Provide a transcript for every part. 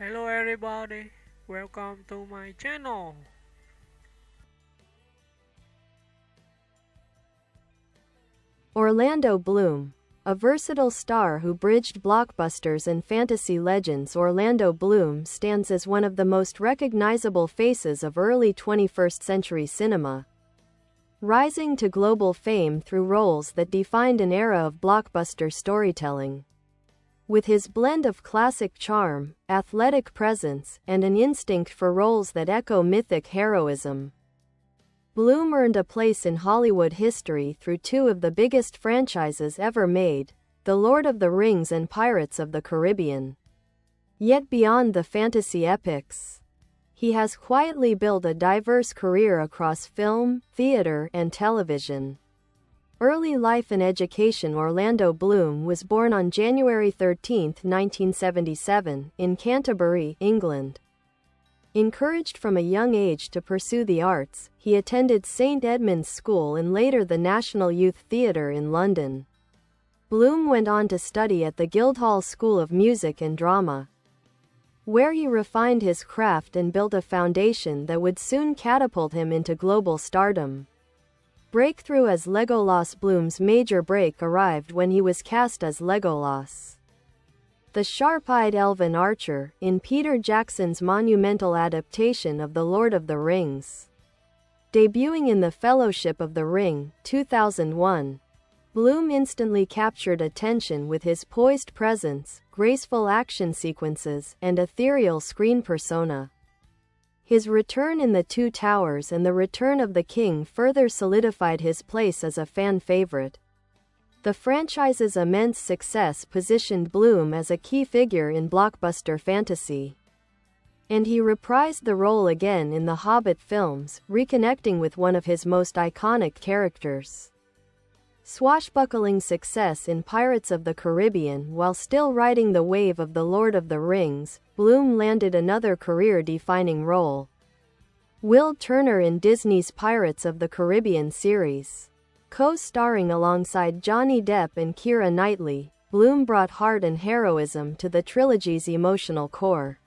Hello everybody, welcome to my channel. Orlando Bloom. A versatile star who bridged blockbusters and fantasy legends, Orlando Bloom stands as one of the most recognizable faces of early 21st century cinema, rising to global fame through roles that defined an era of blockbuster storytelling. With his blend of classic charm, athletic presence, and an instinct for roles that echo mythic heroism, Bloom earned a place in Hollywood history through two of the biggest franchises ever made, The Lord of the Rings and Pirates of the Caribbean. Yet beyond the fantasy epics, he has quietly built a diverse career across film, theater, and television. Early life and education. Orlando Bloom was born on January 13, 1977, in Canterbury, England. Encouraged from a young age to pursue the arts, he attended St. Edmund's School and later the National Youth Theatre in London. Bloom went on to study at the Guildhall School of Music and Drama, where he refined his craft and built a foundation that would soon catapult him into global stardom. Breakthrough as Legolas. Bloom's major break arrived when he was cast as Legolas, the sharp-eyed elven archer, in Peter Jackson's monumental adaptation of The Lord of the Rings. Debuting in The Fellowship of the Ring, 2001, Bloom instantly captured attention with his poised presence, graceful action sequences, and ethereal screen persona. His return in The Two Towers and The Return of the King further solidified his place as a fan favorite. The franchise's immense success positioned Bloom as a key figure in blockbuster fantasy, and he reprised the role again in The Hobbit films, reconnecting with one of his most iconic characters. Swashbuckling success in Pirates of the Caribbean. While still riding the wave of The Lord of the Rings, Bloom landed another career-defining role, Will Turner in Disney's Pirates of the Caribbean series. Co-starring alongside Johnny Depp and Keira Knightley, Bloom brought heart and heroism to the trilogy's emotional core.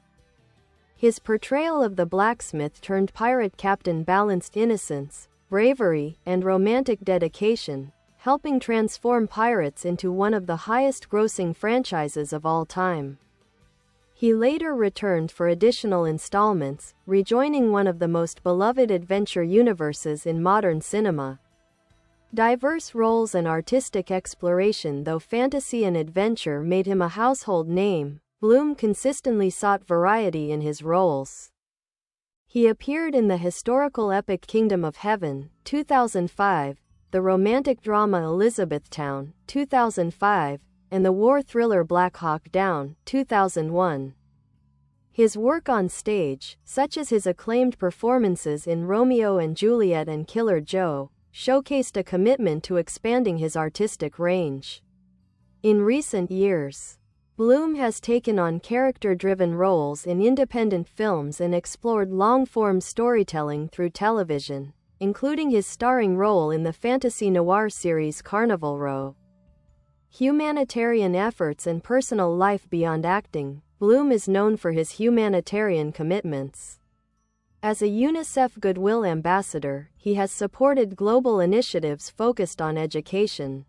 His portrayal of the blacksmith-turned-pirate captain balanced innocence, bravery, and romantic dedication, helping transform Pirates into one of the highest-grossing franchises of all time. He later returned for additional installments, rejoining one of the most beloved adventure universes in modern cinema. Diverse roles and artistic exploration. Though fantasy and adventure made him a household name, Bloom consistently sought variety in his roles. He appeared in the historical epic Kingdom of Heaven, 2005, the romantic drama Elizabethtown, 2005, and the war thriller Black Hawk Down, 2001. His work on stage, such as his acclaimed performances in Romeo and Juliet and Killer Joe, showcased a commitment to expanding his artistic range. In recent years, Bloom has taken on character-driven roles in independent films and explored long-form storytelling through television, including his starring role in the fantasy noir series Carnival Row. Humanitarian efforts and personal life. Beyond acting, Bloom is known for his humanitarian commitments. As a UNICEF Goodwill Ambassador, he has supported global initiatives focused on education,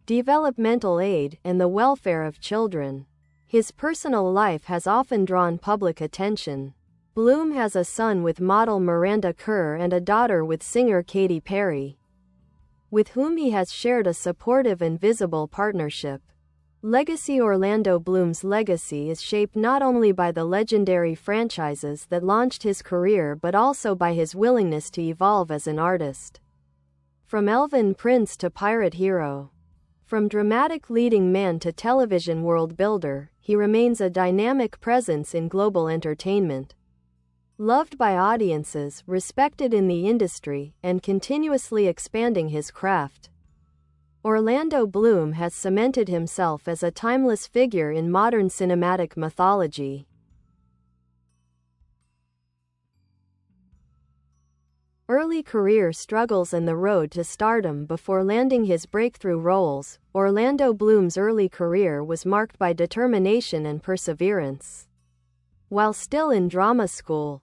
developmental aid, and the welfare of children. His personal life has often drawn public attention. Bloom has a son with model Miranda Kerr and a daughter with singer Katy Perry, with whom he has shared a supportive and visible partnership. Legacy. Orlando Bloom's legacy is shaped not only by the legendary franchises that launched his career but also by his willingness to evolve as an artist. From elven prince to pirate hero, from dramatic leading man to television world builder, he remains a dynamic presence in global entertainment. Loved by audiences, respected in the industry, and continuously expanding his craft, Orlando Bloom has cemented himself as a timeless figure in modern cinematic mythology. Early career struggles and the road to stardom. Before landing his breakthrough roles, Orlando Bloom's early career was marked by determination and perseverance. While still in drama school,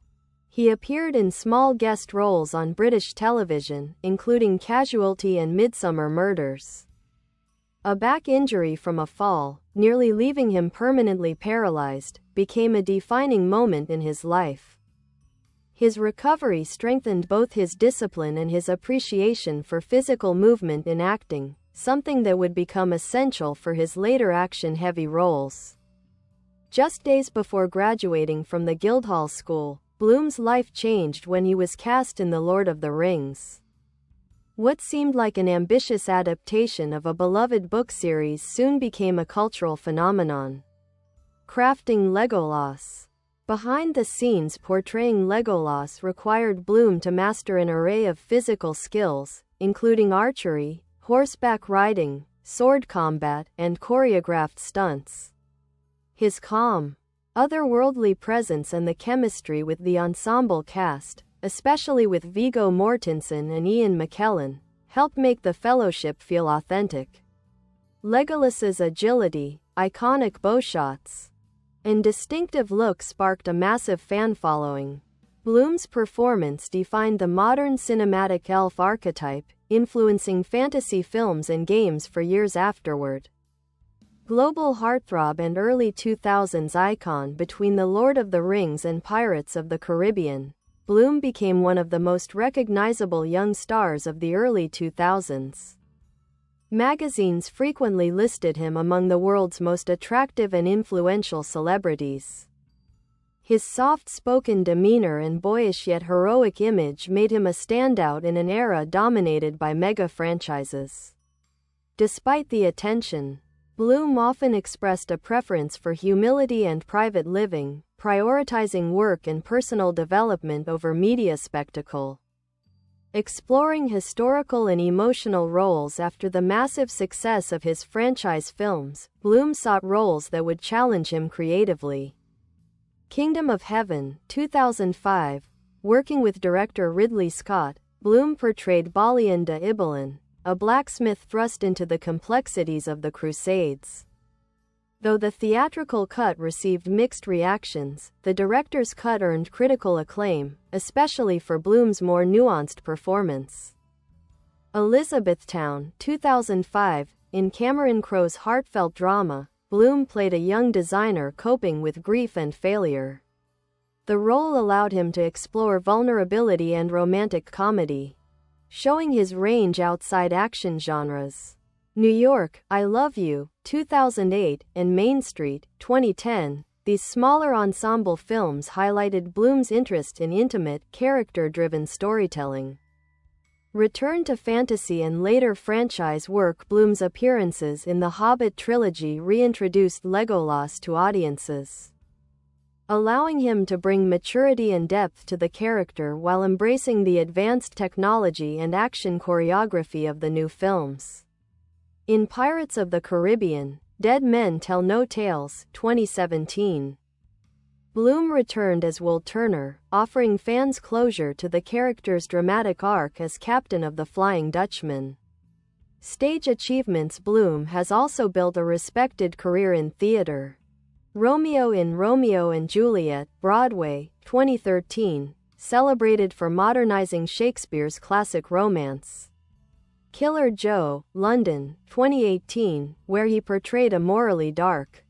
he appeared in small guest roles on British television, including Casualty and Midsummer Murders. A back injury from a fall, nearly leaving him permanently paralyzed, became a defining moment in his life. His recovery strengthened both his discipline and his appreciation for physical movement in acting, something that would become essential for his later action-heavy roles. Just days before graduating from the Guildhall School, Bloom's life changed when he was cast in The Lord of the Rings. What seemed like an ambitious adaptation of a beloved book series soon became a cultural phenomenon. Crafting Legolas. Behind the scenes, portraying Legolas required Bloom to master an array of physical skills, including archery, horseback riding, sword combat, and choreographed stunts. His calm, otherworldly presence and the chemistry with the ensemble cast, especially with Viggo Mortensen and Ian McKellen, helped make the Fellowship feel authentic. Legolas's agility, iconic bowshots, and distinctive look sparked a massive fan following. Bloom's performance defined the modern cinematic elf archetype, influencing fantasy films and games for years afterward. Global heartthrob and early 2000s icon between The Lord of the Rings and Pirates of the Caribbean, Bloom became one of the most recognizable young stars of the early 2000s. Magazines frequently listed him among the world's most attractive and influential celebrities. His soft-spoken demeanor and boyish yet heroic image made him a standout in an era dominated by mega franchises. Despite the attention, Bloom often expressed a preference for humility and private living, prioritizing work and personal development over media spectacle. Exploring historical and emotional roles after the massive success of his franchise films, Bloom sought roles that would challenge him creatively. Kingdom of Heaven, 2005. Working with director Ridley Scott, Bloom portrayed Balian de Ibelin, a blacksmith thrust into the complexities of the Crusades. Though the theatrical cut received mixed reactions, the director's cut earned critical acclaim, especially for Bloom's more nuanced performance. Elizabethtown, 2005. In Cameron Crowe's heartfelt drama, Bloom played a young designer coping with grief and failure. The role allowed him to explore vulnerability and romantic comedy, showing his range outside action genres. New York, I Love You, 2008, and Main Street, 2010, these smaller ensemble films highlighted Bloom's interest in intimate, character-driven storytelling. Return to fantasy and later franchise work. Bloom's appearances in The Hobbit trilogy reintroduced Legolas to audiences, allowing him to bring maturity and depth to the character while embracing the advanced technology and action choreography of the new films. In Pirates of the Caribbean, Dead Men Tell No Tales, 2017, Bloom returned as Will Turner, offering fans closure to the character's dramatic arc as captain of the Flying Dutchman. Stage achievements. Bloom has also built a respected career in theater. Romeo in Romeo and Juliet, Broadway, 2013, celebrated for modernizing Shakespeare's classic romance. Killer Joe, London, 2018, where he portrayed a morally dark,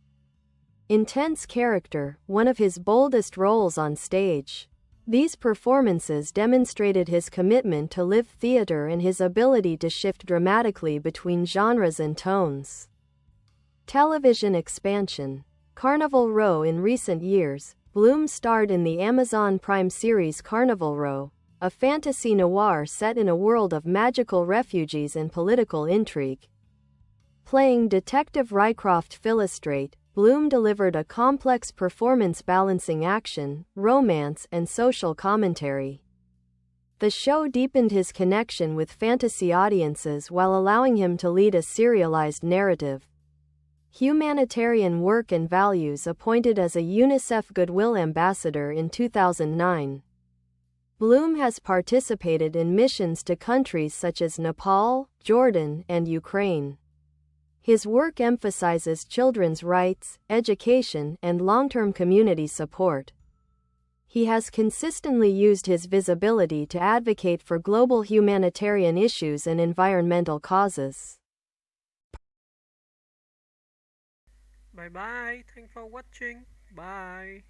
intense character, one of his boldest roles on stage. These performances demonstrated his commitment to live theater and his ability to shift dramatically between genres and tones. Television expansion. Carnival Row. In recent years, Bloom starred in the Amazon Prime series Carnival Row, a fantasy noir set in a world of magical refugees and political intrigue. Playing Detective Rycroft Philostrate, Bloom delivered a complex performance balancing action, romance, and social commentary. The show deepened his connection with fantasy audiences while allowing him to lead a serialized narrative. Humanitarian work and values. Appointed as a UNICEF Goodwill Ambassador in 2009. Bloom has participated in missions to countries such as Nepal, Jordan, and Ukraine. His work emphasizes children's rights, education, and long-term community support. He has consistently used his visibility to advocate for global humanitarian issues and environmental causes. Bye bye. Thanks for watching. Bye.